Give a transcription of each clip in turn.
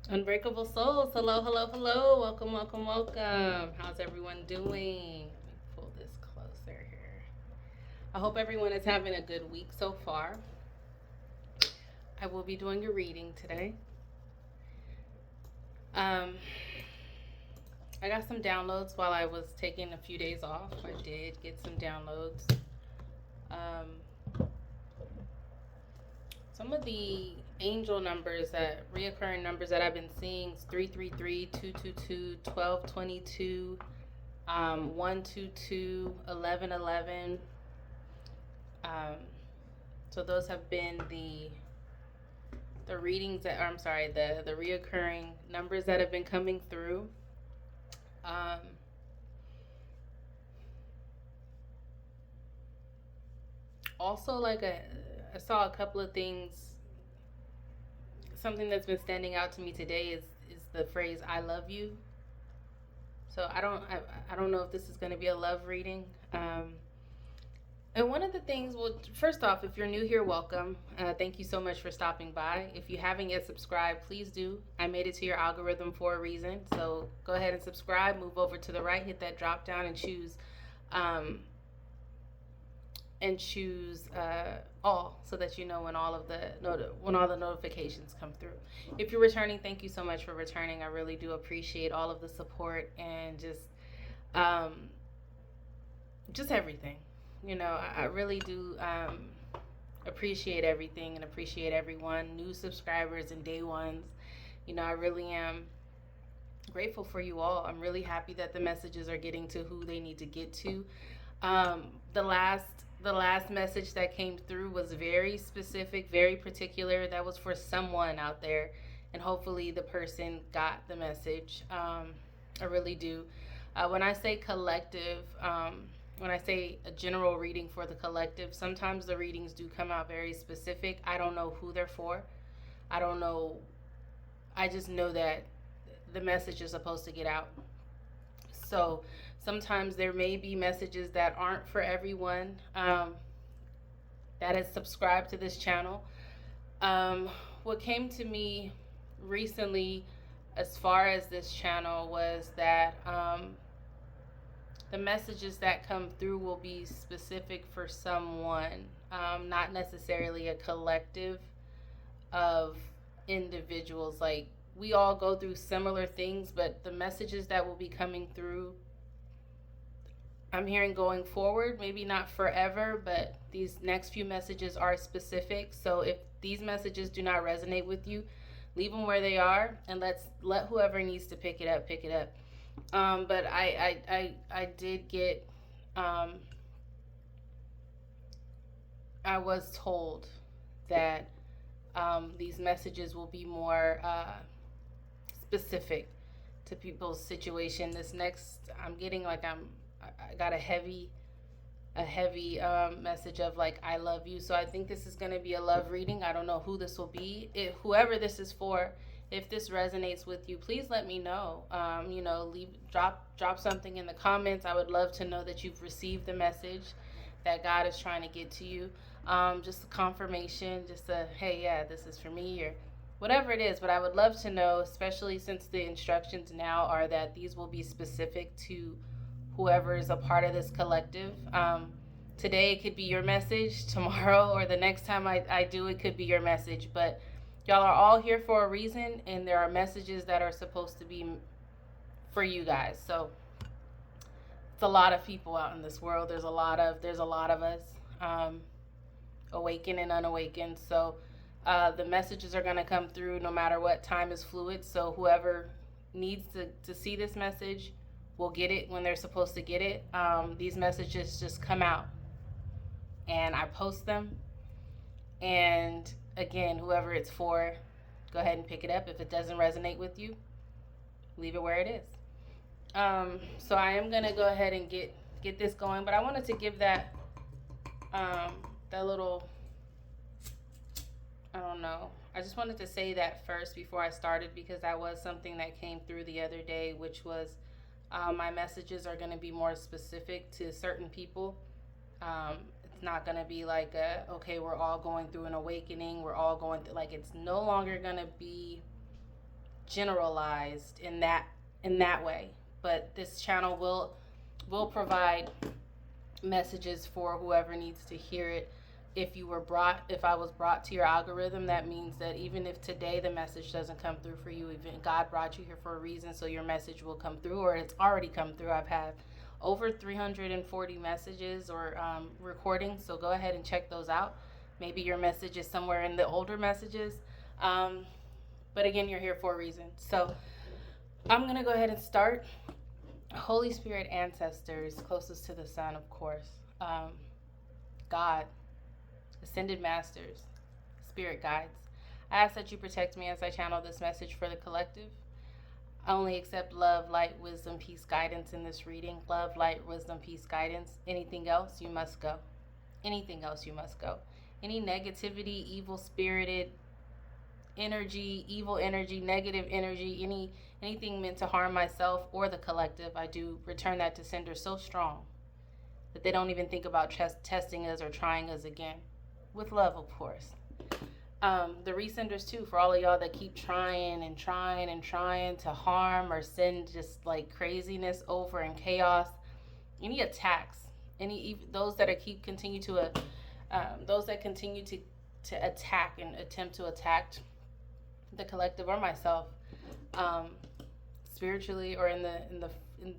Unbreakable Souls. Hello, hello, hello. Welcome, welcome, welcome. How's everyone doing? Let me pull this closer here. I hope everyone is having a good week so far. I will be doing a reading today. Um, I got some downloads while I was taking a few days off. I did get some downloads. Um, some of the angel numbers reoccurring numbers that I've been seeing is 333, 222, 1222. 122, 1111. Um, so those have been the readings that, or I'm sorry, the reoccurring numbers that have been coming through. Um, also, I saw a couple of things. Something that's been standing out to me today is the phrase "I love you." So I don't know if this is going to be a love reading. And one of the things, well, first off, if you're new here, welcome. Thank you so much for stopping by. If you haven't yet subscribed, please do. I made it to your algorithm for a reason. So go ahead and subscribe. Move over to the right, hit that drop down, um, and choose all, so that you know when all the notifications come through. If you're returning, thank you so much for returning. I really do appreciate all of the support and um, just everything. I really do appreciate everything and appreciate everyone, new subscribers and day ones. I really am grateful for you all. I'm really happy that the messages are getting to who they need to get to. Um, the last the last message that came through was very specific, very particular. That was for someone out there, and hopefully the person got the message. I really do. When I say collective, when I say a general reading for the collective, sometimes the readings do come out very specific. I don't know who they're for. I don't know. I just know that the message is supposed to get out. So sometimes there may be messages that aren't for everyone that has subscribed to this channel. What came to me recently, as far as this channel, was that the messages that come through will be specific for someone, not necessarily a collective of individuals. Like, we all go through similar things, but the messages that will be coming through, I'm hearing going forward, maybe not forever, but these next few messages are specific. So if these messages do not resonate with you, leave them where they are, and let whoever needs to pick it up pick it up. But I did get, um, I was told that these messages will be more specific to people's situation. This next, I'm getting like I got a heavy message of like I love you. So I think this is gonna be a love reading. I don't know who this will be. If whoever this is for, if this resonates with you, please let me know. Leave drop something in the comments. I would love to know that you've received the message that God is trying to get to you. Just a confirmation, just a hey, yeah, this is for me, or whatever it is. But I would love to know, especially since the instructions now are that these will be specific to whoever is a part of this collective. Today it could be your message, tomorrow or the next time I do it could be your message. But y'all are all here for a reason, and there are messages that are supposed to be for you guys. So it's a lot of people out in this world. There's a lot of us, um, awakened and unawakened. So the messages are going to come through no matter what. Time is fluid. So whoever needs to see this message will get it when they're supposed to get it. These messages just come out and I post them. And again, whoever it's for, go ahead and pick it up. If it doesn't resonate with you, leave it where it is. So I am gonna go ahead and get this going, but I wanted to give that little, I don't know. I just wanted to say that first before I started, because that was something that came through the other day, which was my messages are going to be more specific to certain people. It's not going to be like okay, we're all going through an awakening. We're all going through, like, it's no longer going to be generalized in that way. But this channel will provide messages for whoever needs to hear it. If I was brought to your algorithm, that means that even if today the message doesn't come through for you, even God brought you here for a reason, so your message will come through, or it's already come through. I've had over 340 messages or recordings, so go ahead and check those out. Maybe your message is somewhere in the older messages, but again, you're here for a reason. So I'm gonna go ahead and start. Holy Spirit, ancestors, closest to the sun, of course, God, ascended masters, spirit guides, I ask that you protect me as I channel this message for the collective. I only accept love, light, wisdom, peace, guidance in this reading. Love, light, wisdom, peace, guidance. Anything else, you must go. Anything else, you must go. Any negativity, evil spirited energy, evil energy, negative energy, anything meant to harm myself or the collective, I do return that to sender so strong that they don't even think about testing us or trying us again. With love, of course. The resenders too, for all of y'all that keep trying to harm or send just like craziness over and chaos. Any attacks, those that continue to attack and attempt to attack the collective or myself, spiritually or in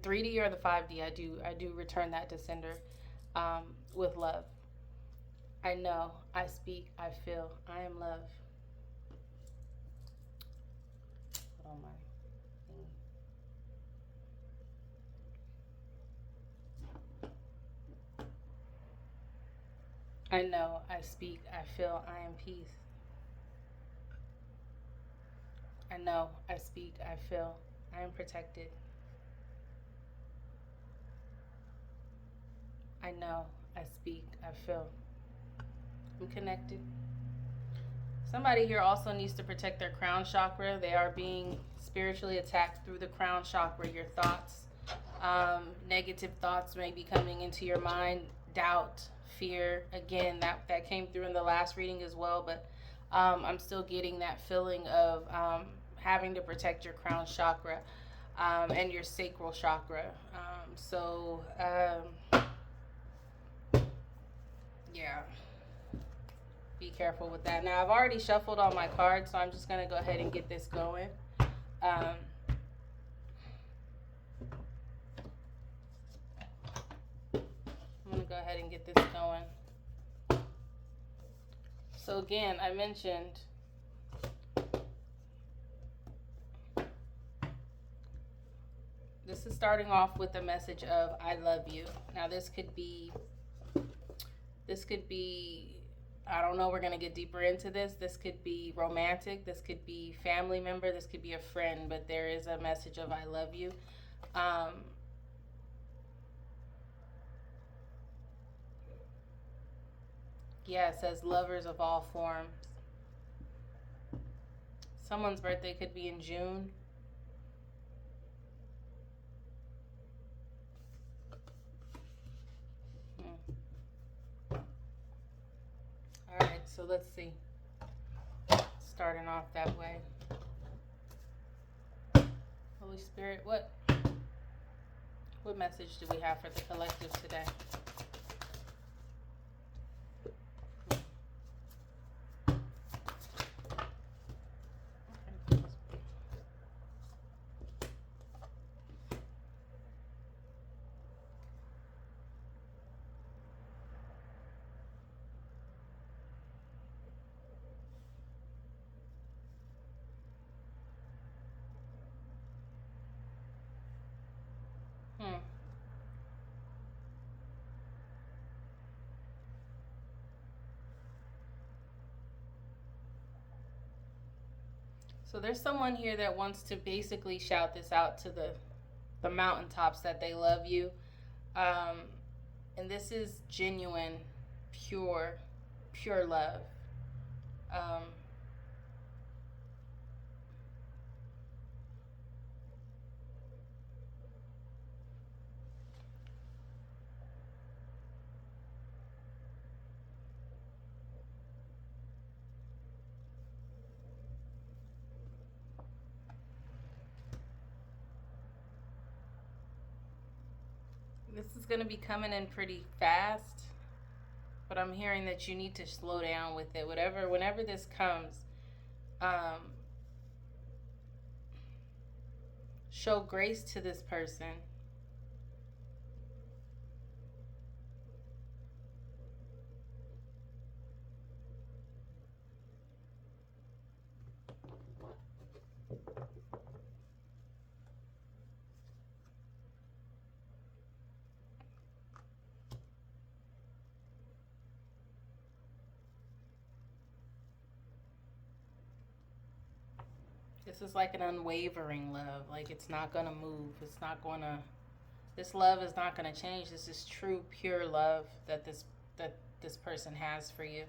3D or the 5D, I do return that to sender, with love. I know, I speak, I feel, I am love. Hold on, I know, I speak, I feel, I am peace. I know, I speak, I feel, I am protected. I know, I speak, I feel, I'm connected. Somebody here also needs to protect their crown chakra. They are being spiritually attacked through the crown chakra. Your thoughts, negative thoughts may be coming into your mind, doubt, fear. Again, that came through in the last reading as well, but I'm still getting that feeling of having to protect your crown chakra and your sacral chakra. Yeah, be careful with that. Now, I've already shuffled all my cards, so I'm just going to go ahead and get this going. I'm going to go ahead and get this going. So again, I mentioned this is starting off with a message of I love you. Now this could be, I don't know, we're going to get deeper into this. This could be romantic, this could be family member, this could be a friend, but there is a message of I love you. Yeah, it says lovers of all forms. Someone's birthday could be in June. Alright, so let's see. Starting off that way. Holy Spirit, what message do we have for the collective today? So there's someone here that wants to basically shout this out to the mountaintops that they love you. And this is genuine, pure love. This is going to be coming in pretty fast, but I'm hearing that you need to slow down with it. Whenever this comes, um, show grace to this person. This is like an unwavering love. Like it's not going to move. It's not going to This love is not going to change. This is true pure love that this person has for you.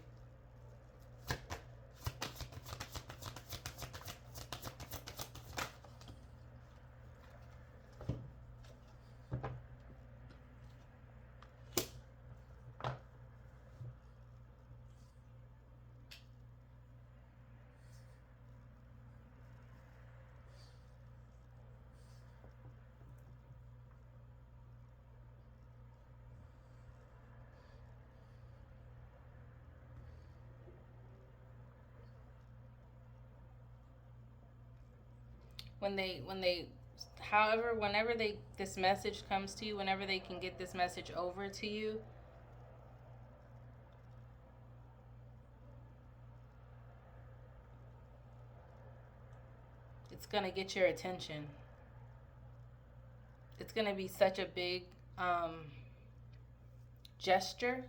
When they however whenever they this message comes to you, whenever they can get this message over to you, it's going to get your attention. It's going to be such a big gesture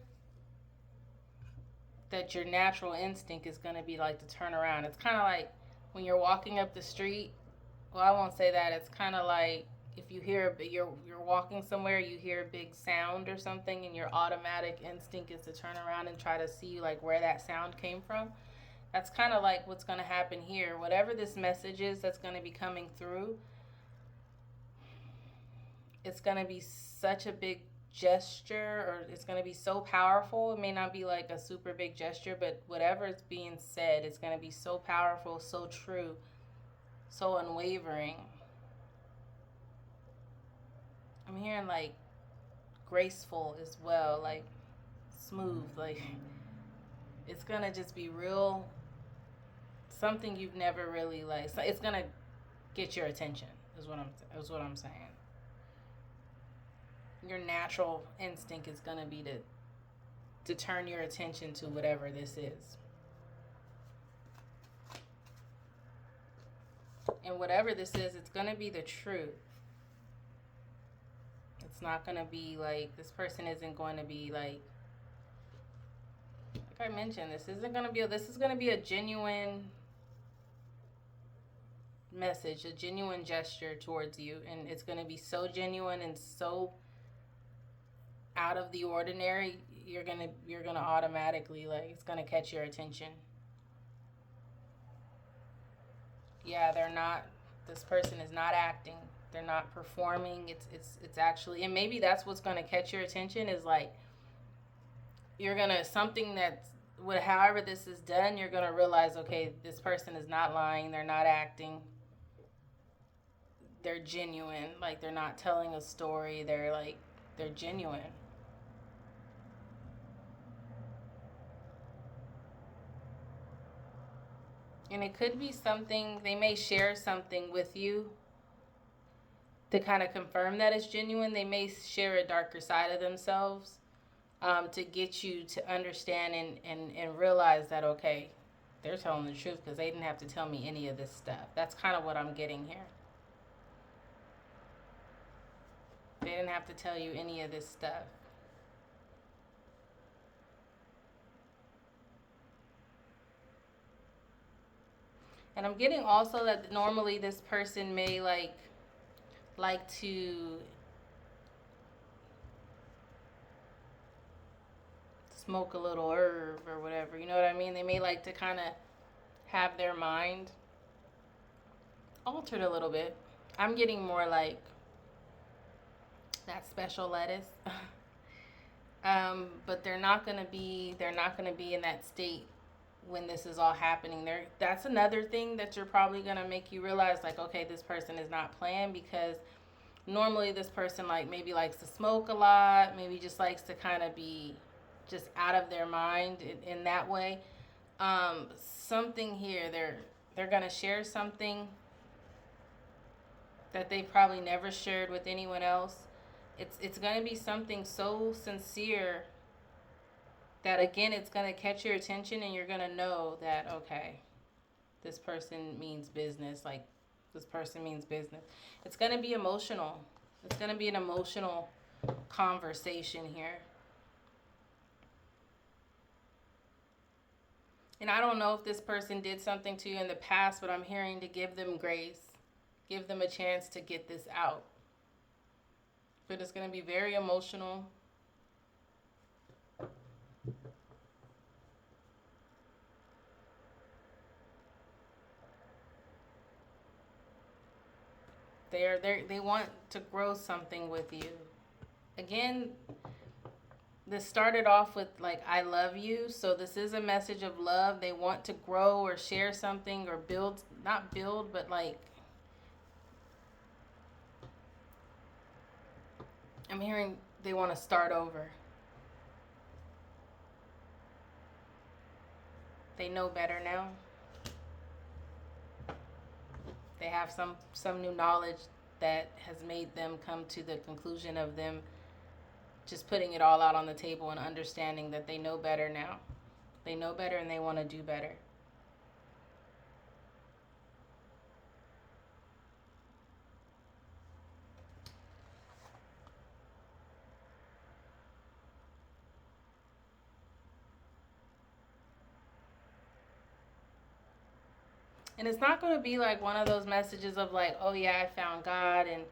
that your natural instinct is going to be like to turn around. It's kind of like when you're walking up the street. Well, I won't say that. It's kind of like if you hear you're walking somewhere, you hear a big sound or something, and your automatic instinct is to turn around and try to see like where that sound came from. That's kind of like what's going to happen here. Whatever this message is that's going to be coming through, it's going to be such a big gesture, or it's going to be so powerful. It may not be like a super big gesture, but whatever is being said, it's going to be so powerful, so true, so unwavering. I'm hearing like graceful as well, like smooth, like it's going to just be real, something you've never really like. So it's going to get your attention is what I'm saying. Your natural instinct is going to be to turn your attention to whatever this is. And whatever this is, it's going to be the truth. It's not going to be like, this person isn't going to be like I mentioned, this is going to be a genuine message, a genuine gesture towards you, and it's going to be so genuine and so out of the ordinary. You're gonna automatically, like, it's gonna catch your attention. Yeah, this person is not acting, they're not performing. It's actually, and maybe that's what's gonna catch your attention, is like you're gonna, something that's however this is done, you're gonna realize, okay, this person is not lying, they're not acting, they're genuine. Like, they're not telling a story, they're genuine. And it could be something, they may share something with you to kind of confirm that it's genuine. They may share a darker side of themselves, to get you to understand and realize that, okay, they're telling the truth, because they didn't have to tell me any of this stuff. That's kind of what I'm getting here. They didn't have to tell you any of this stuff. And I'm getting also that normally this person may like to smoke a little herb or whatever. You know what I mean? They may like to kind of have their mind altered a little bit. I'm getting more like that special lettuce. But they're not gonna be in that state when this is all happening. That's another thing that you're probably gonna make you realize, like, okay, this person is not playing, because normally this person like maybe likes to smoke a lot, maybe just likes to kind of be just out of their mind in that way. Something here, they're gonna share something that they probably never shared with anyone else. It's gonna be something so sincere that again it's gonna catch your attention, and you're gonna know that okay, this person means business. Like, this person means business. It's gonna be emotional. It's gonna be an emotional conversation here. And I don't know if this person did something to you in the past, but I'm hearing to give them grace, give them a chance to get this out. But it's going to be very emotional. They want to grow something with you. Again, this started off with like I love you, so this is a message of love. They want to grow or share something or build, not build, but like I'm hearing they want to start over. They know better now. They have some new knowledge that has made them come to the conclusion of them just putting it all out on the table and understanding that they know better now. They know better and they want to do better. And it's not going to be like one of those messages of like, oh yeah, I found God. And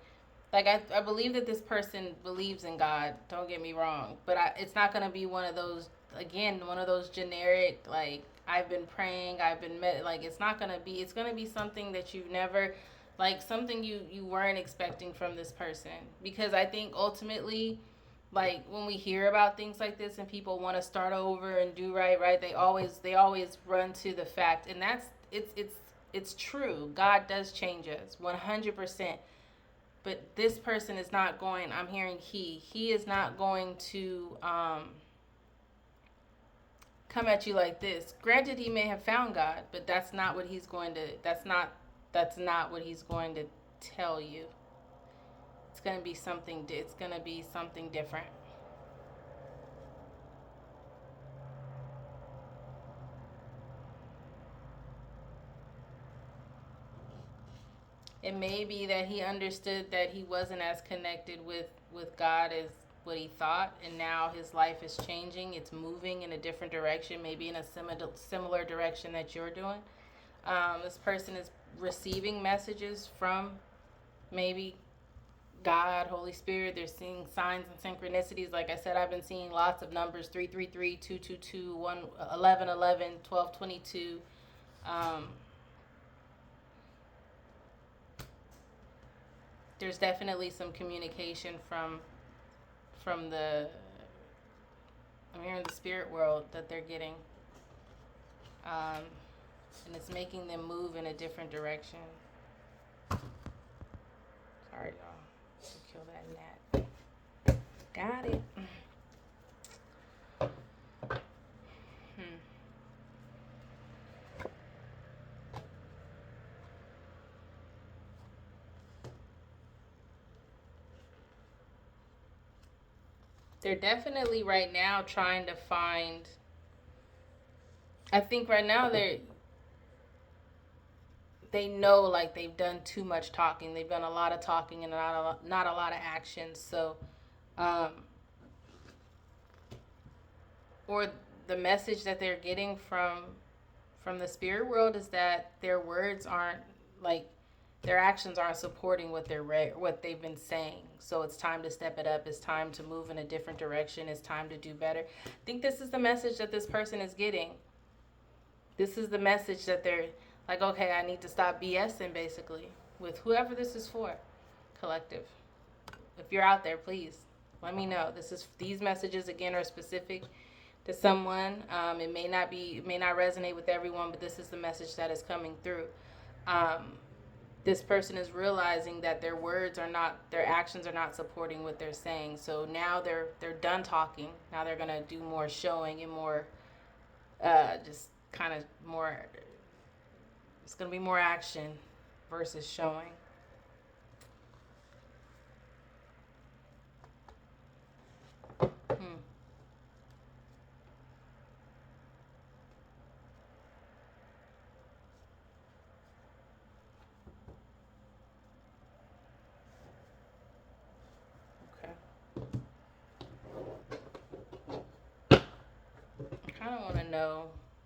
like, I believe that this person believes in God. Don't get me wrong. But it's not going to be one of those, again, one of those generic, like, I've been praying, I've been, like, it's not going to be, it's going to be something that you've never, like, something you weren't expecting from this person. Because I think ultimately, like, when we hear about things like this and people want to start over and do right, they always run to the fact. And that's, it's true. God does change us 100%. But this person is not going, I'm hearing he is not going to come at you like this. Granted, he may have found God, but that's not what he's going to, that's not what he's going to tell you. It's going to be something different. It may be that he understood that he wasn't as connected with God as what he thought, and now his life is changing. It's moving in a different direction, maybe in a similar direction that you're doing. This person is receiving messages from maybe God, Holy Spirit. They're seeing signs and synchronicities. Like I said, I've been seeing lots of numbers: 333, 222, 1111, 1222. There's definitely some communication from the, I'm hearing the spirit world that they're getting, and it's making them move in a different direction. Sorry, y'all. Kill that gnat. Got it. They're definitely right now trying to find, I think right now they know like they've done too much talking. They've done a lot of talking and not a lot of action. So, or the message that they're getting from the spirit world is that their words aren't like, their actions aren't supporting what they've been saying. So it's time to step it up. It's time to move in a different direction. It's time to do better. I think this is the message that this person is getting. This is the message that they're like, okay, I need to stop BSing basically with whoever this is for. Collective. If you're out there, please let me know. These messages again are specific to someone. It may not resonate with everyone, but this is the message that is coming through. this person is realizing that their words are not, their actions are not supporting what they're saying. So now they're done talking. Now they're gonna do more showing and more, just kind of more. It's gonna be more action versus showing. Hmm. Okay. I kind of want to know.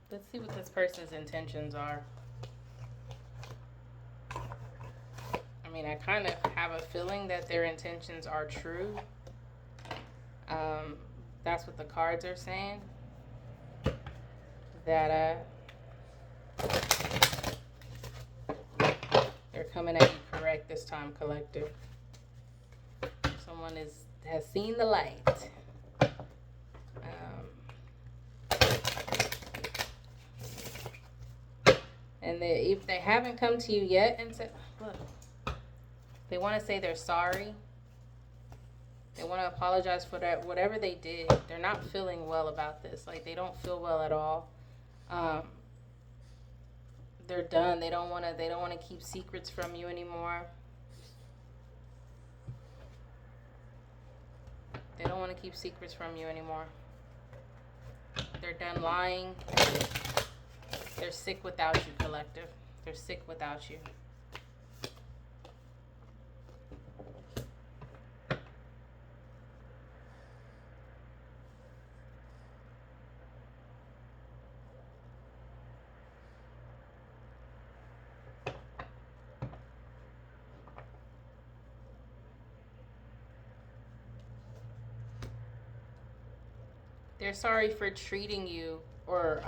Let's see what this person's intentions are. I mean, I kind of have a feeling that their intentions are true. That's what the cards are saying. That they're coming at you correct this time, collective. Someone has seen the light. And if they haven't come to you yet and said, look, they want to say they're sorry. They want to apologize for that, whatever they did. They're not feeling well about this. Like, they don't feel well at all. They're done. They don't want to keep secrets from you anymore. They don't want to keep secrets from you anymore. They're done lying. They're sick without you, collective. They're sick without you. They're sorry for treating you, or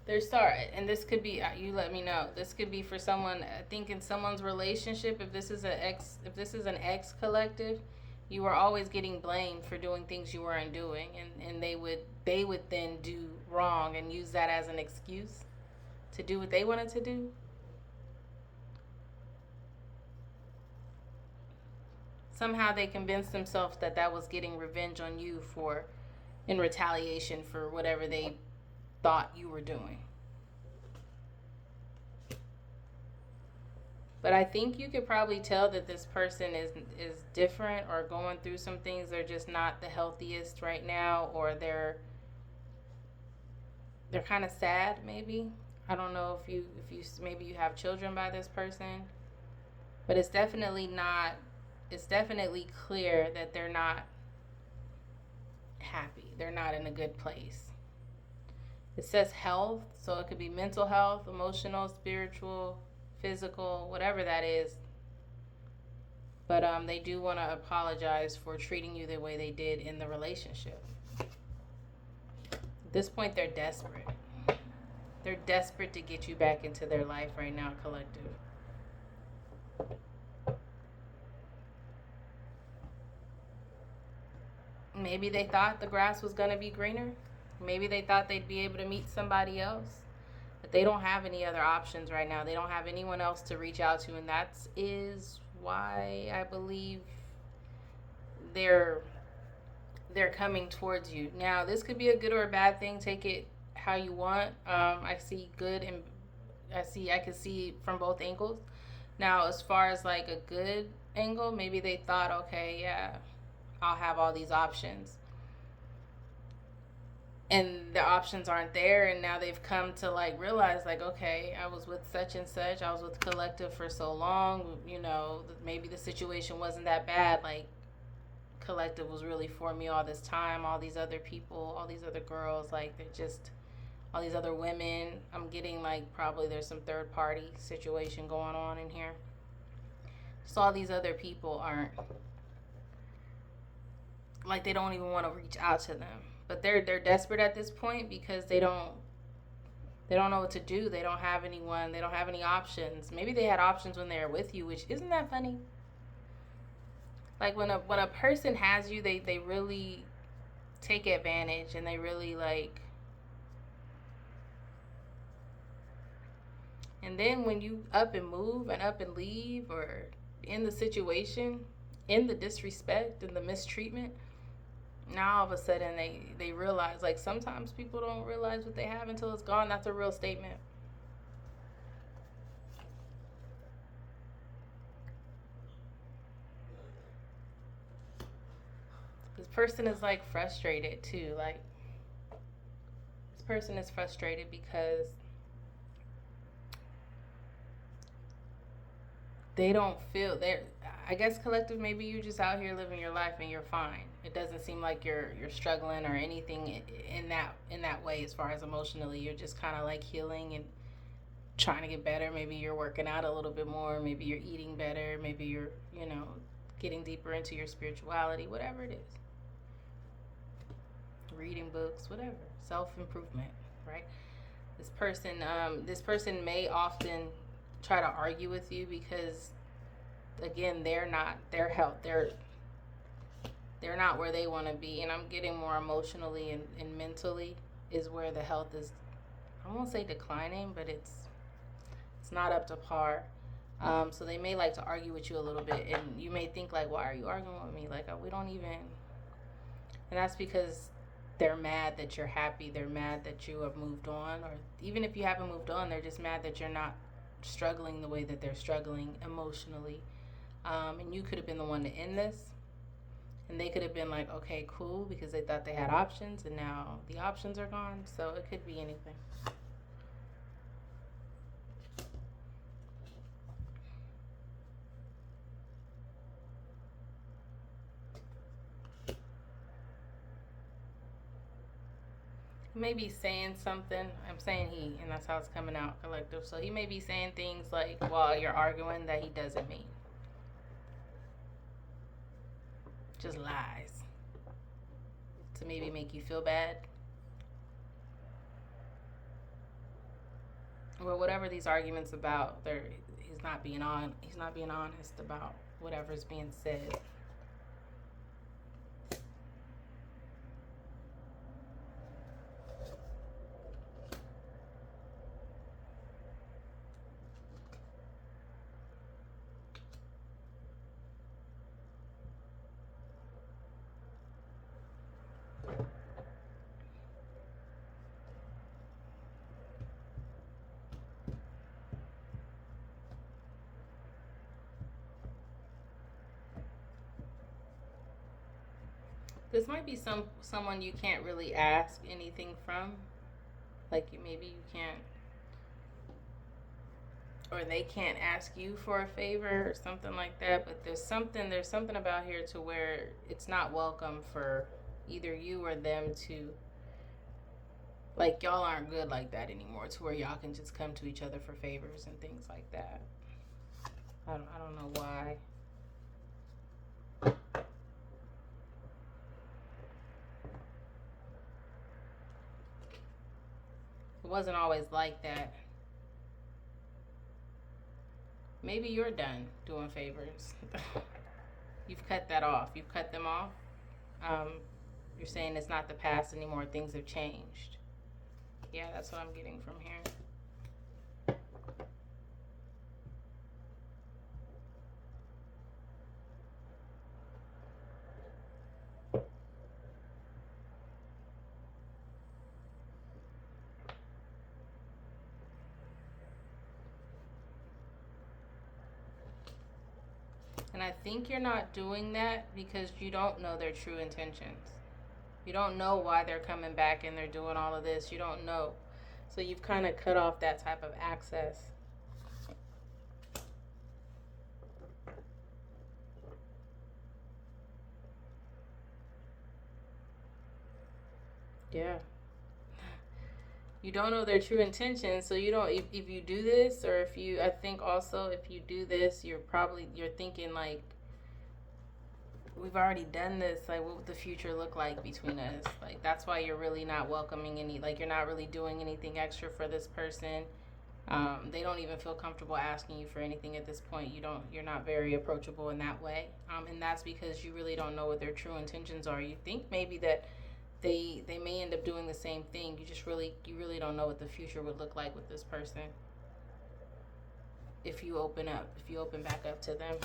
they're sorry, and this could be, you let me know. This could be for someone. I think in someone's relationship, if this is an ex collective, you were always getting blamed for doing things you weren't doing, and they would then do wrong and use that as an excuse to do what they wanted to do. Somehow they convinced themselves that that was getting revenge on you for, in retaliation for whatever they thought you were doing. But I think you could probably tell that this person is different or going through some things. They're just not the healthiest right now, or they're kind of sad maybe. I don't know if you maybe you have children by this person. But it's definitely clear that they're not happy. They're not in a good place. It says health, so it could be mental health, emotional, spiritual, physical, whatever that is. But they do want to apologize for treating you the way they did in the relationship. At this point, they're desperate. They're desperate to get you back into their life right now, collective. Maybe they thought the grass was going to be greener. Maybe they thought they'd be able to meet somebody else. But they don't have any other options right now. They don't have anyone else to reach out to. And that is why I believe they're coming towards you. Now, this could be a good or a bad thing. Take it how you want. I see good and I can see from both angles. Now, as far as like a good angle, maybe they thought, okay, yeah, I'll have all these options. And the options aren't there, and now they've come to like realize, like, okay, I was with such and such, I was with collective for so long, maybe the situation wasn't that bad. Like, collective was really for me all this time. All these other people, all these other girls, like, they're just all these other women. I'm getting like probably there's some third party situation going on in here. So all these other people aren't, like, they don't even want to reach out to them. But they're desperate at this point because they don't know what to do. They don't have anyone. They don't have any options. Maybe they had options when they were with you, which isn't that funny? Like, when a person has you, they really take advantage, and they really, like, And then when you up and move and up and leave, or in the situation, in the disrespect and the mistreatment, now all of a sudden they realize, like, sometimes people don't realize what they have until it's gone. That's a real statement. This person is like frustrated too. Like, this person is frustrated because they don't feel they're, I guess, collective, maybe you're just out here living your life and you're fine. It doesn't seem like you're struggling or anything in that way. As far as emotionally, you're just kind of like healing and trying to get better. Maybe you're working out a little bit more, maybe you're eating better, maybe you're, getting deeper into your spirituality, whatever it is, reading books, whatever, self-improvement, right? This person may often try to argue with you because, again, they're not their health, they're not where they want to be. And I'm getting more emotionally and mentally is where the health is, I won't say declining, but it's not up to par. So they may like to argue with you a little bit, and you may think like, why are you arguing with me? Like, we don't even. And that's because they're mad that you're happy. They're mad that you have moved on, or even if you haven't moved on, they're just mad that you're not struggling the way that they're struggling emotionally. And you could have been the one to end this, and they could have been like, okay, cool, because they thought they had options, and now the options are gone. So it could be anything. He may be saying something. I'm saying he, and that's how it's coming out, collective. So he may be saying things like, while you're arguing, that he doesn't mean. Just lies. To maybe make you feel bad. Or whatever these arguments about, he's not being honest about whatever's being said. This might be someone you can't really ask anything from. Like, maybe you can't, or they can't ask you for a favor or something like that. But there's something about here to where it's not welcome for either you or them to, like, y'all aren't good like that anymore, to where y'all can just come to each other for favors and things like that. I don't know why. It wasn't always like that. Maybe you're done doing favors. You've cut that off. You've cut them off. You're saying it's not the past anymore. Things have changed. Yeah, that's what I'm getting from here. And I think you're not doing that because you don't know their true intentions. You don't know why they're coming back and they're doing all of this. You don't know. So you've kind of cut off that type of access. Yeah. You don't know their true intentions, so you don't, if you do this, or if you, I think also if you do this, you're thinking like, we've already done this, like, what would the future look like between us? Like, that's why you're really not welcoming any, like, you're not really doing anything extra for this person. They don't even feel comfortable asking you for anything at this point. You're not very approachable in that way. And that's because you really don't know what their true intentions are. You think maybe that they may end up doing the same thing. You really don't know what the future would look like with this person. if you open up, if you open back up to them.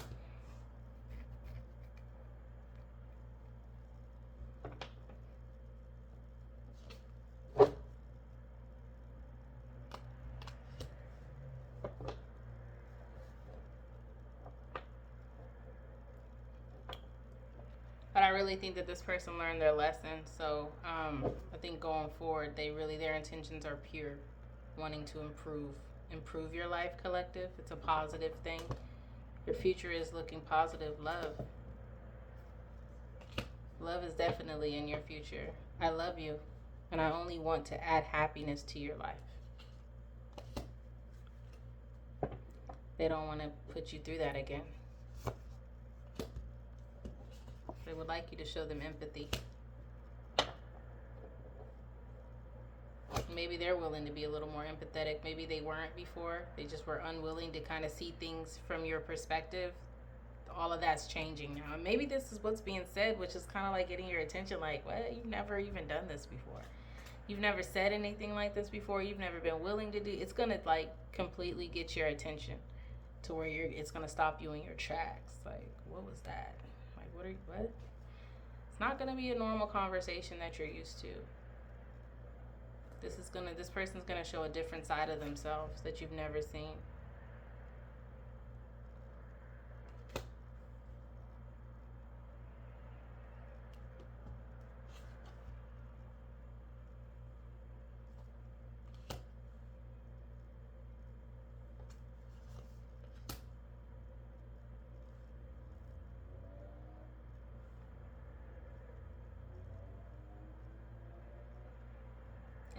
But I really think that this person learned their lesson. So I think going forward, their intentions are pure, wanting to improve your life, collective. It's a positive thing. Your future is looking positive. Love is definitely in your future. I love you, and I only want to add happiness to your life. They don't want to put you through that again. They would like you to show them empathy. Maybe they're willing to be a little more empathetic. Maybe they weren't before. They just were unwilling to kind of see things from your perspective. All of that's changing now. And maybe this is what's being said, which is kind of like getting your attention. Like, what? You've never even done this before. You've never said anything like this before. You've never been willing to do. It's going to like completely get your attention to where it's going to stop you in your tracks. Like, what was that? Like, what? It's not going to be a normal conversation that you're used to. This person's going to show a different side of themselves that you've never seen.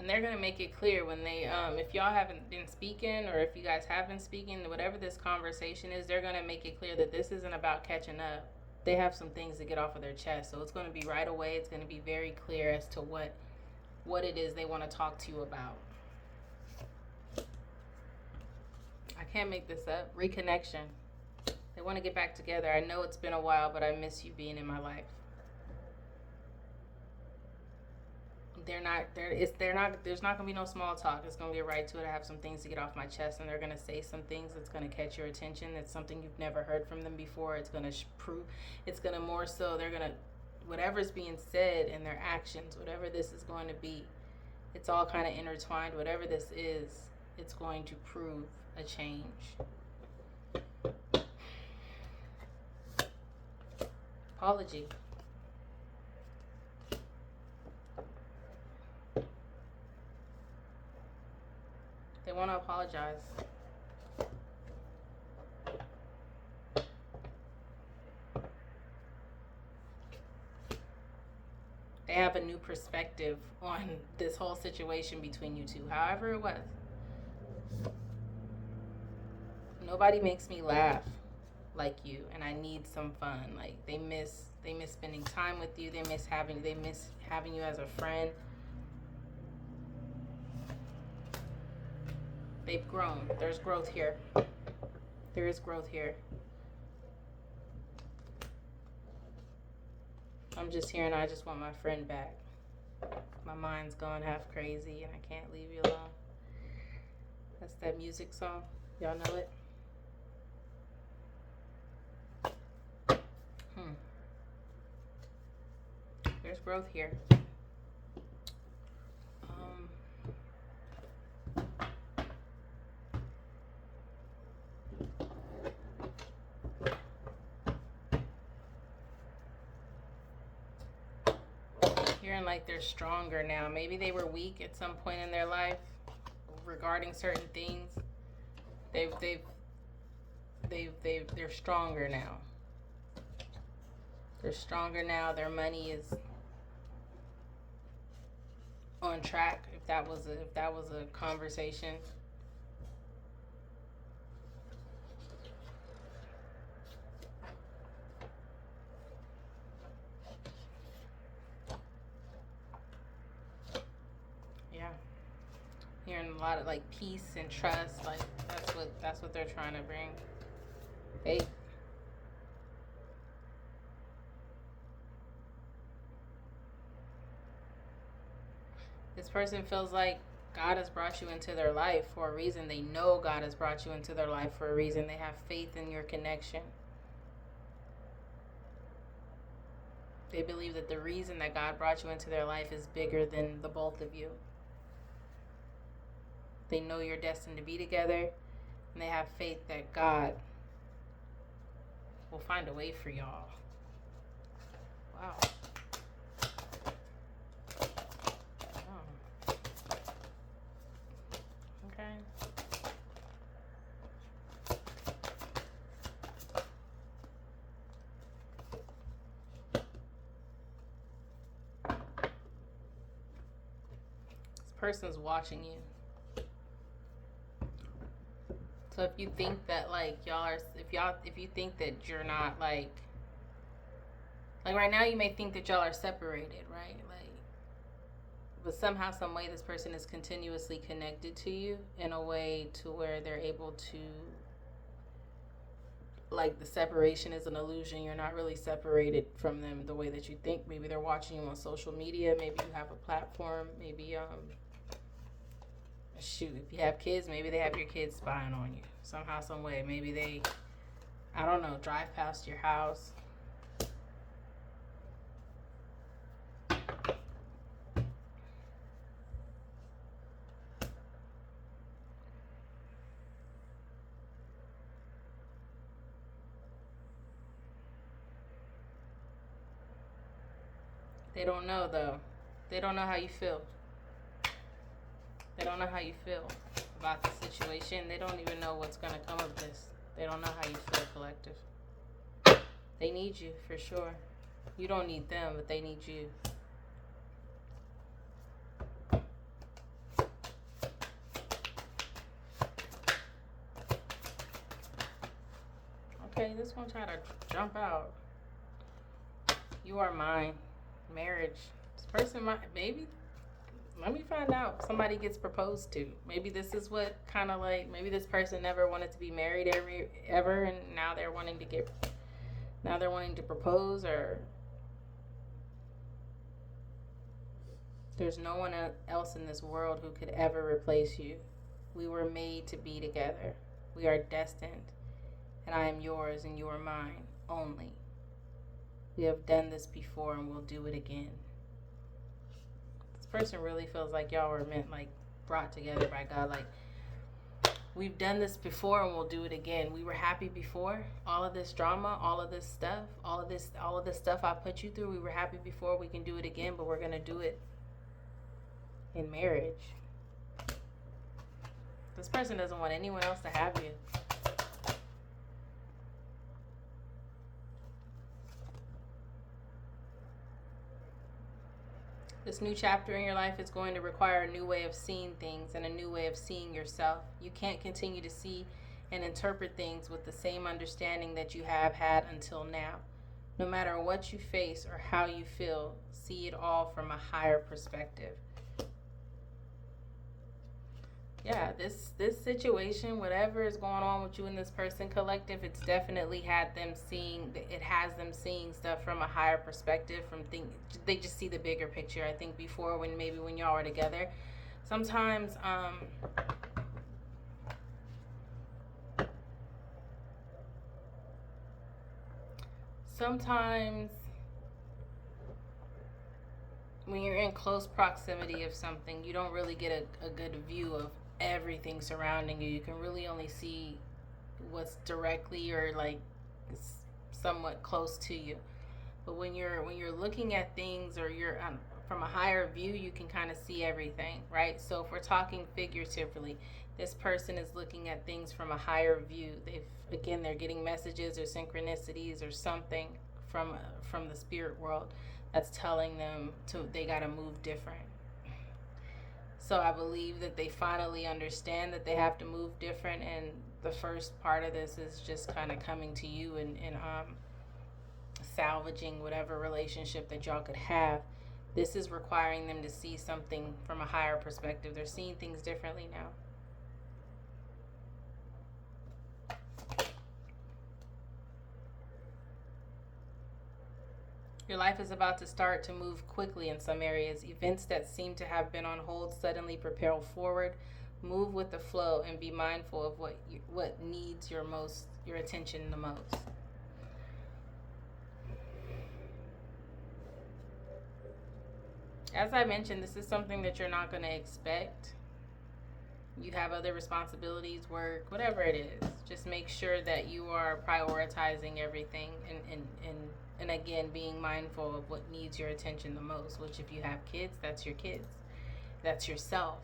And they're gonna make it clear when they if y'all haven't been speaking, or if you guys have been speaking, whatever this conversation is, they're gonna make it clear that this isn't about catching up. They have some things to get off of their chest, so it's gonna be right away. It's gonna be very clear as to what it is they want to talk to you about. I can't make this up. Reconnection. They want to get back together. I know it's been a while, but I miss you being in my life. There's not gonna be no small talk. It's gonna get right to it. I have some things to get off my chest, and they're gonna say some things that's gonna catch your attention. It's something you've never heard from them before. It's gonna prove. It's gonna more so. They're gonna, whatever's being said and their actions, whatever this is going to be, it's all kind of intertwined. Whatever this is, it's going to prove a change. Apology. They want to apologize. They have a new perspective on this whole situation between you two, however it was. Nobody makes me laugh like you, and I need some fun. Like they miss spending time with you. They miss having you as a friend. They've grown. There's growth here. There is growth here. I'm just here and I just want my friend back. My mind's gone half crazy and I can't leave you alone. That's that music song. Y'all know it? There's growth here. Hearing like they're stronger now. Maybe they were weak at some point in their life regarding certain things. They're stronger now. They're stronger now. Their money is on track. If that was a conversation. Yeah. Hearing a lot of like peace and trust, like that's what they're trying to bring. Hey. This person feels like God has brought you into their life for a reason. They know God has brought you into their life for a reason. They have faith in your connection. They believe that the reason that God brought you into their life is bigger than the both of you. They know you're destined to be together, and they have faith that God will find a way for y'all. Wow. Oh. Okay. This person's watching you. So if you think that like y'all are, if you think that you're not like right now you may think that y'all are separated, right? Like, but somehow, some way, this person is continuously connected to you in a way to where they're able to, like, the separation is an illusion. You're not really separated from them the way that you think. Maybe they're watching you on social media. Maybe you have a platform. Maybe shoot, if you have kids, maybe they have your kids spying on you somehow, some way. Maybe they, I don't know, drive past your house. They don't know, though. They don't know how you feel. They don't know how you feel about the situation. They don't even know what's going to come of this. They don't know how you feel, collective. They need you, for sure. You don't need them, but they need you. Okay, this one tried to jump out. You are mine. Marriage. This person might, maybe, let me find out. Somebody gets proposed to. Maybe this is what kind of like, maybe this person never wanted to be married ever, and now they're wanting to propose, or there's no one else in this world who could ever replace you. We were made to be together. We are destined, and I am yours and you are mine only. We have done this before and we'll do it again. This person really feels like y'all were meant, like, brought together by God. Like, we've done this before and we'll do it again. We were happy before. All of this drama, all of this stuff, all of this stuff I put you through, we were happy before. We can do it again, but we're going to do it in marriage. This person doesn't want anyone else to have you. This new chapter in your life is going to require a new way of seeing things and a new way of seeing yourself. You can't continue to see and interpret things with the same understanding that you have had until now. No matter what you face or how you feel, see it all from a higher perspective. Yeah, this situation, whatever is going on with you and this person, collective, it's definitely has them seeing stuff from a higher perspective, they just see the bigger picture. I think before, when y'all were together, sometimes when you're in close proximity of something, you don't really get a good view of everything surrounding you. You can really only see what's directly or like somewhat close to you. But when you're looking at things, or you're from a higher view, you can kind of see everything, right? So if we're talking figuratively, this person is looking at things from a higher view. They're getting messages or synchronicities or something from the spirit world that's telling them they got to move different. So I believe that they finally understand that they have to move different, and the first part of this is just kind of coming to you and salvaging whatever relationship that y'all could have. This is requiring them to see something from a higher perspective. They're seeing things differently now. Your life is about to start to move quickly in some areas. Events that seem to have been on hold suddenly propel forward. Move with the flow and be mindful of what needs your attention the most. As I mentioned, this is something that you're not going to expect. You have other responsibilities, work, whatever it is. Just make sure that you are prioritizing everything and again, being mindful of what needs your attention the most, which if you have kids, that's your kids. That's yourself.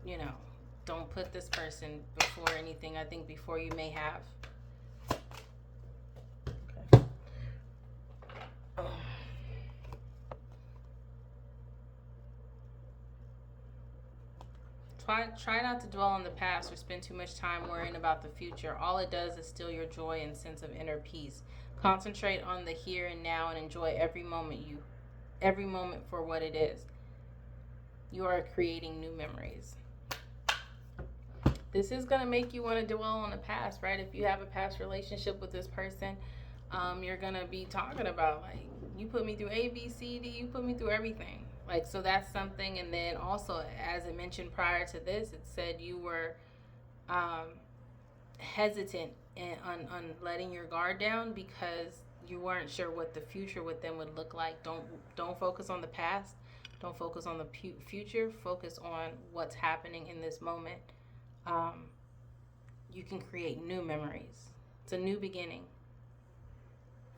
You know, don't put this person before anything. I think before you may have. Okay. Try not to dwell on the past or spend too much time worrying about the future. All it does is steal your joy and sense of inner peace. Concentrate on the here and now and enjoy every moment for what it is. You are creating new memories. This is going to make you want to dwell on the past, right? If you have a past relationship with this person, you're going to be talking about, like, you put me through A, B, C, D, you put me through everything. Like, so that's something. And then also, as it mentioned prior to this, it said you were hesitant on letting your guard down because you weren't sure what the future with them would look like. Don't focus on the past. Don't focus on the future. Focus on what's happening in this moment. You can create new memories. It's a new beginning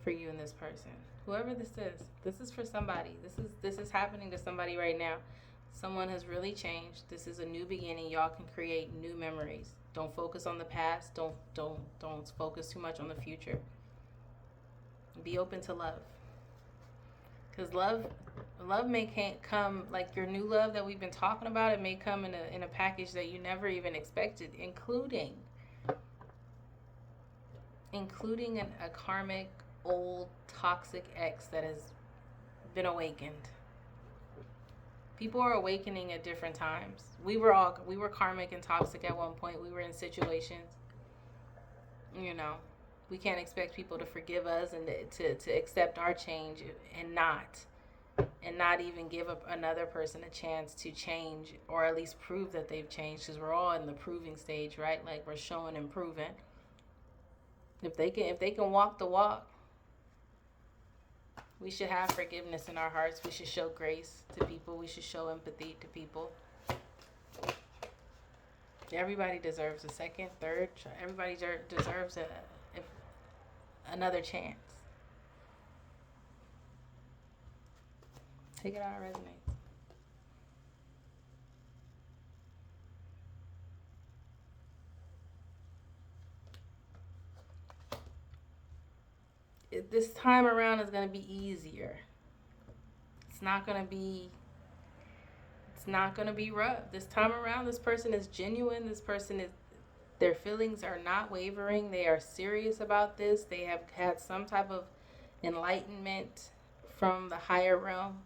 for you and this person. Whoever this is for somebody. This is happening to somebody right now. Someone has really changed. This is a new beginning. Y'all can create new memories. Don't focus on the past. Don't focus too much on the future. Be open to love. Because love may come, like your new love that we've been talking about, it may come in a package that you never even expected, including a karmic, old, toxic ex that has been awakened. People are awakening at different times. We were karmic and toxic at one point. We were in situations, you know. We can't expect people to forgive us and to accept our change and not even give another person a chance to change, or at least prove that they've changed, because we're all in the proving stage, right? Like, we're showing and proving. If they can walk the walk, we should have forgiveness in our hearts. We should show grace to people. We should show empathy to people. Everybody deserves a second, third. Everybody deserves another chance. Take it out, it resonates. This time around is going to be easier. It's not going to be rough. This time around, this person is genuine. Their feelings are not wavering. They are serious about this. They have had some type of enlightenment from the higher realm.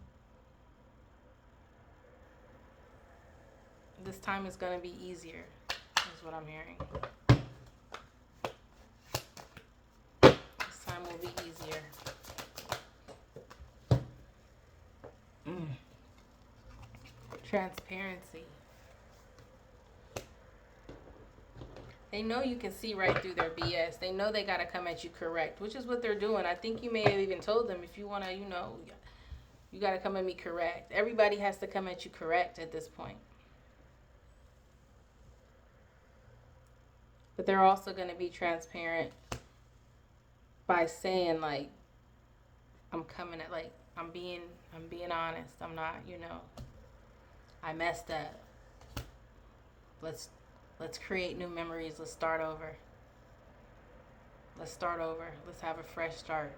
This time is going to be easier, is what I'm hearing. This time will be easier. Transparency. They know you can see right through their BS. They know they got to come at you correct, which is what they're doing. I think you may have even told them, if you want to, you got to come at me correct. Everybody has to come at you correct at this point. But they're also going to be transparent by saying, like, I'm coming at, like, I'm being honest. I'm not, I messed up. Let's create new memories. Let's start over. Let's have a fresh start.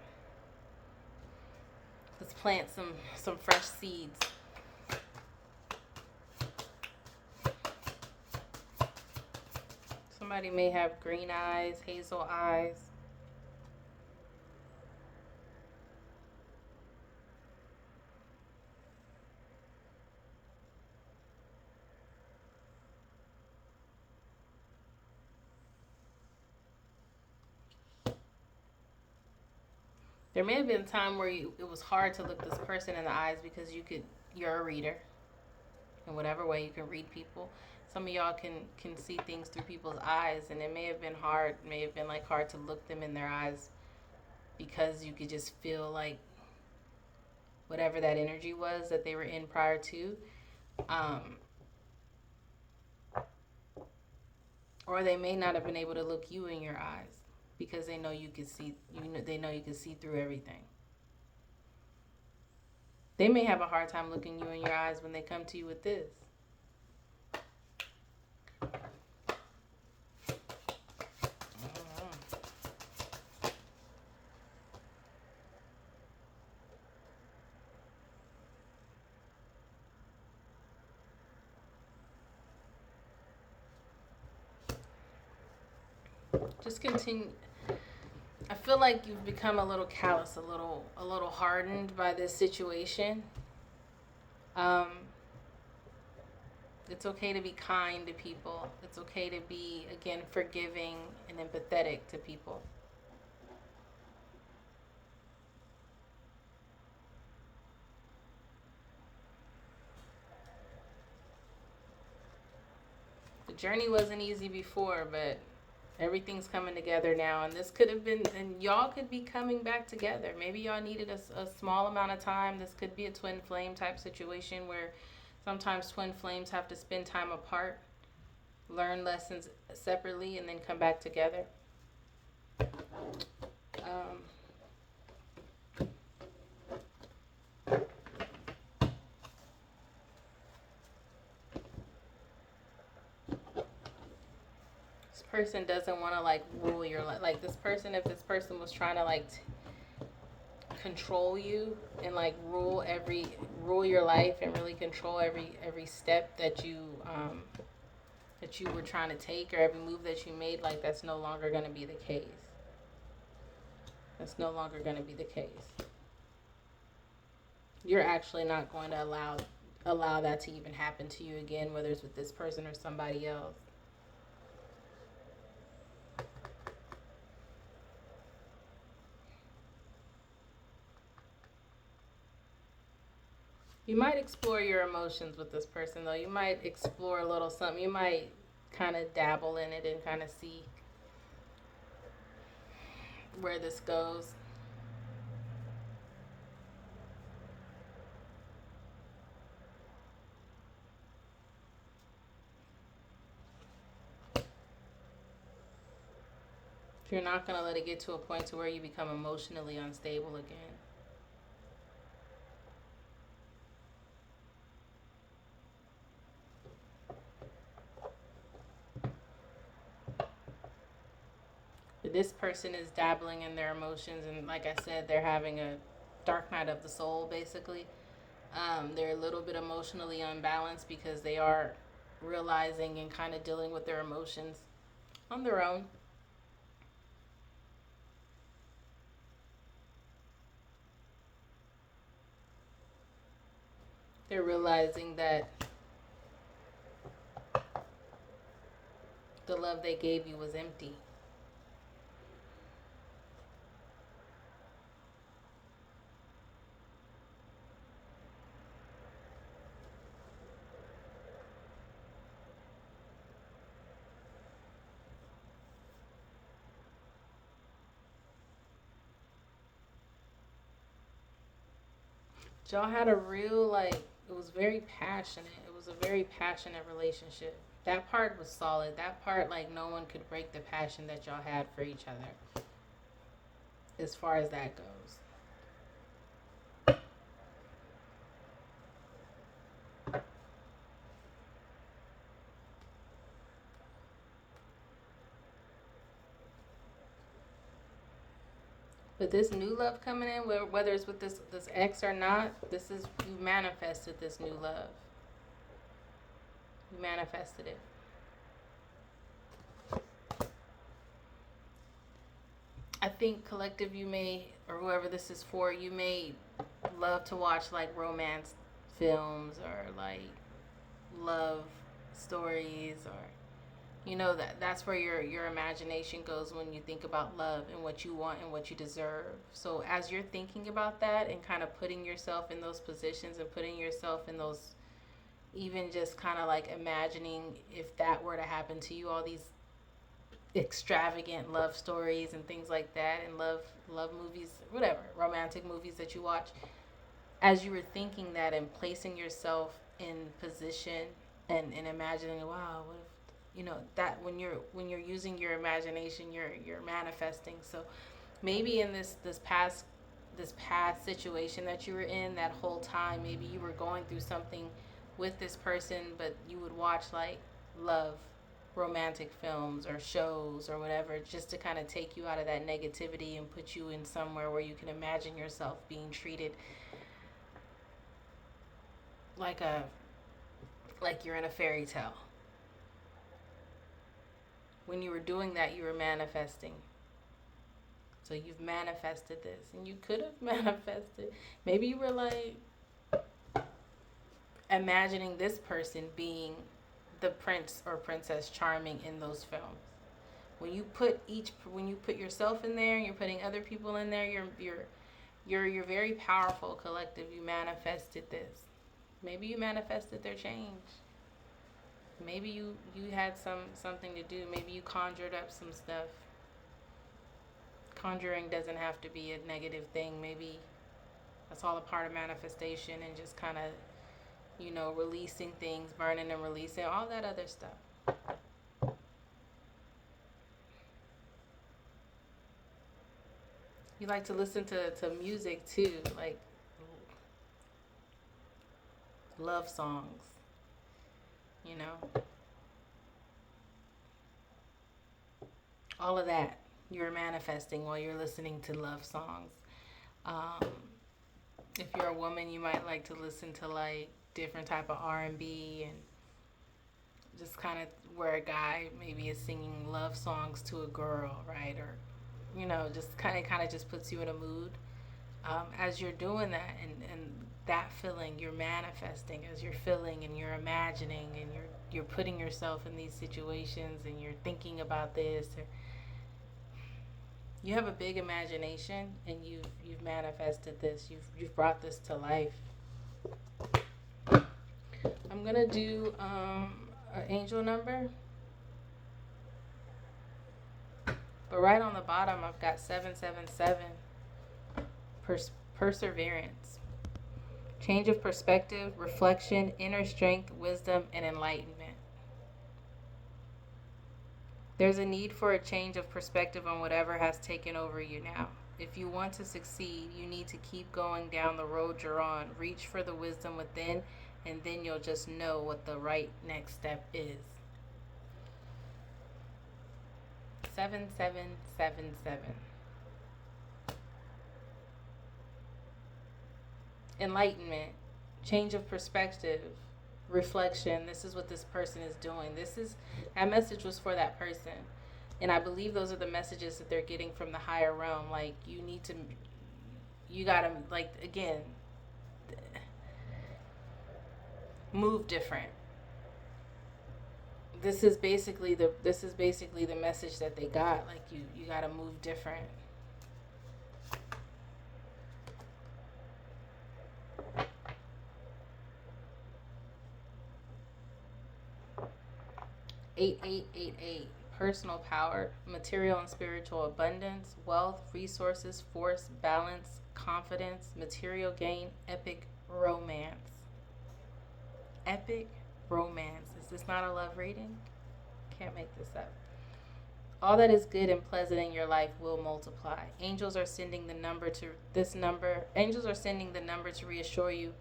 Let's plant some fresh seeds. Somebody may have green eyes, hazel eyes. There may have been a time where it was hard to look this person in the eyes because you're a reader. In whatever way you can read people. Some of y'all can see things through people's eyes, and it may have been hard, may have been like hard to look them in their eyes because you could just feel like whatever that energy was that they were in prior to. Um, or they may not have been able to look you in your eyes because they know you can see they know you can see through everything. They may have a hard time looking you in your eyes when they come to you with this. Just continue. I feel like you've become a little callous, a little hardened by this situation. Um, it's okay to be kind to people. It's okay to be, again, forgiving and empathetic to people. The journey wasn't easy before, but everything's coming together now. And this could have been, and y'all could be coming back together. Maybe y'all needed a small amount of time. This could be a twin flame type situation where sometimes twin flames have to spend time apart, learn lessons separately, and then come back together. Um, this person doesn't want to like rule your life. Like this person, if this person was trying to like control you and like rule your life and really control every step that you were trying to take or every move that you made, like that's no longer going to be the case. That's no longer going to be the case. You're actually not going to allow that to even happen to you again, whether it's with this person or somebody else. You might explore your emotions with this person, though. You might explore a little something. You might kind of dabble in it and kind of see where this goes. If you're not going to let it get to a point to where you become emotionally unstable again. This person is dabbling in their emotions, and like I said, they're having a dark night of the soul, basically. They're a little bit emotionally unbalanced because they are realizing and kind of dealing with their emotions on their own. They're realizing that the love they gave you was empty. Y'all had a real, like, it was very passionate. It was a very passionate relationship. That part was solid. That part, like, no one could break the passion that y'all had for each other, as far as that goes. But this new love coming in, whether it's with this ex or not, this is, you manifested this new love. You manifested it. I think collective, you may, or whoever this is for, you may love to watch like romance films or like love stories or You know that's where your imagination goes when you think about love and what you want and what you deserve. So as you're thinking about that and kind of putting yourself in those positions and putting yourself in those, even just kind of like imagining if that were to happen to you, all these extravagant love stories and things like that, and love movies, whatever, romantic movies that you watch, as you were thinking that and placing yourself in position and imagining, wow, what if, that when you're using your imagination, you're manifesting. So maybe in this past situation that you were in, that whole time, maybe you were going through something with this person, but you would watch like love romantic films or shows or whatever, just to kind of take you out of that negativity and put you in somewhere where you can imagine yourself being treated like a like you're in a fairy tale. When you were doing that, you were manifesting. So you've manifested this, and you could have manifested. Maybe you were like imagining this person being the prince or princess charming in those films. When you put yourself in there, you're putting other people in there. You're very powerful collective. You manifested this. Maybe you manifested their change. Maybe you had something to do. Maybe you conjured up some stuff. Conjuring doesn't have to be a negative thing. Maybe that's all a part of manifestation, and just kind of, releasing things, burning and releasing, all that other stuff. You like to listen to music too, like love songs, you know, all of that. You're manifesting while you're listening to love songs. Um, if you're a woman, you might like to listen to like different type of R&B, and just kind of where a guy maybe is singing love songs to a girl, right? Or just kind of just puts you in a mood. As you're doing that, and that feeling, you're manifesting as you're feeling, and you're imagining, and you're putting yourself in these situations, and you're thinking about this. Or you have a big imagination, and you've manifested this. You've brought this to life. I'm gonna do an angel number, but right on the bottom I've got 777. Perseverance, change of perspective, reflection, inner strength, wisdom, and enlightenment. There's a need for a change of perspective on whatever has taken over you now. If you want to succeed, you need to keep going down the road you're on. Reach for the wisdom within, and then you'll just know what the right next step is. 7777. Enlightenment, change of perspective, reflection. This is what this person is doing. That message was for that person. And I believe those are the messages that they're getting from the higher realm. Like, you gotta, like, again, move different. This is basically the message that they got. Like, you gotta move different. $8888. Personal power, material and spiritual abundance, wealth, resources, force, balance, confidence, material gain, epic romance. Epic romance. Is this not a love reading? Can't make this up. All that is good and pleasant in your life will multiply. Angels are sending the number to reassure you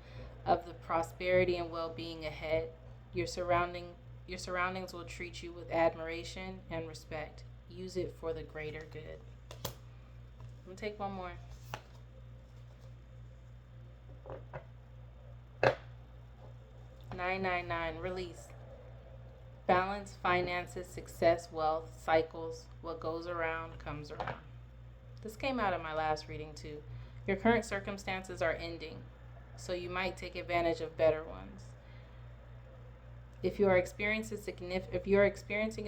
of the prosperity and well-being ahead. Your surroundings will treat you with admiration and respect. Use it for the greater good. I'm going to take one more. $999. Release. Balance, finances, success, wealth, cycles. What goes around comes around. This came out of my last reading too. Your current circumstances are ending, so you might take advantage of better ones. If you are experiencing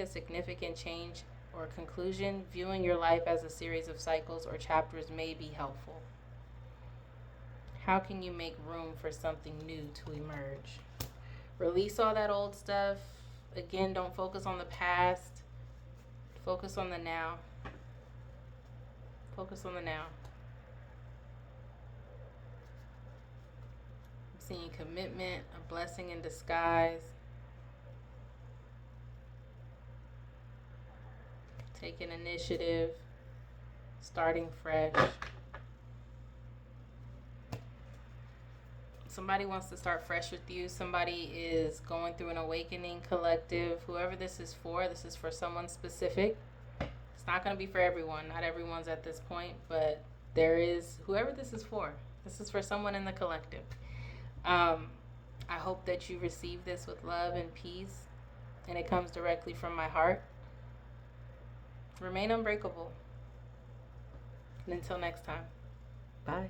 a significant change or conclusion, viewing your life as a series of cycles or chapters may be helpful. How can you make room for something new to emerge? Release all that old stuff. Again, don't focus on the past. Focus on the now. Focus on the now. I'm seeing commitment, a blessing in disguise. Taking initiative. Starting fresh. Somebody wants to start fresh with you. Somebody is going through an awakening, collective. Whoever this is for someone specific. It's not going to be for everyone. Not everyone's at this point, but there is, whoever this is for. This is for someone in the collective. I hope that you receive this with love and peace, and it comes directly from my heart. Remain unbreakable. And until next time, bye.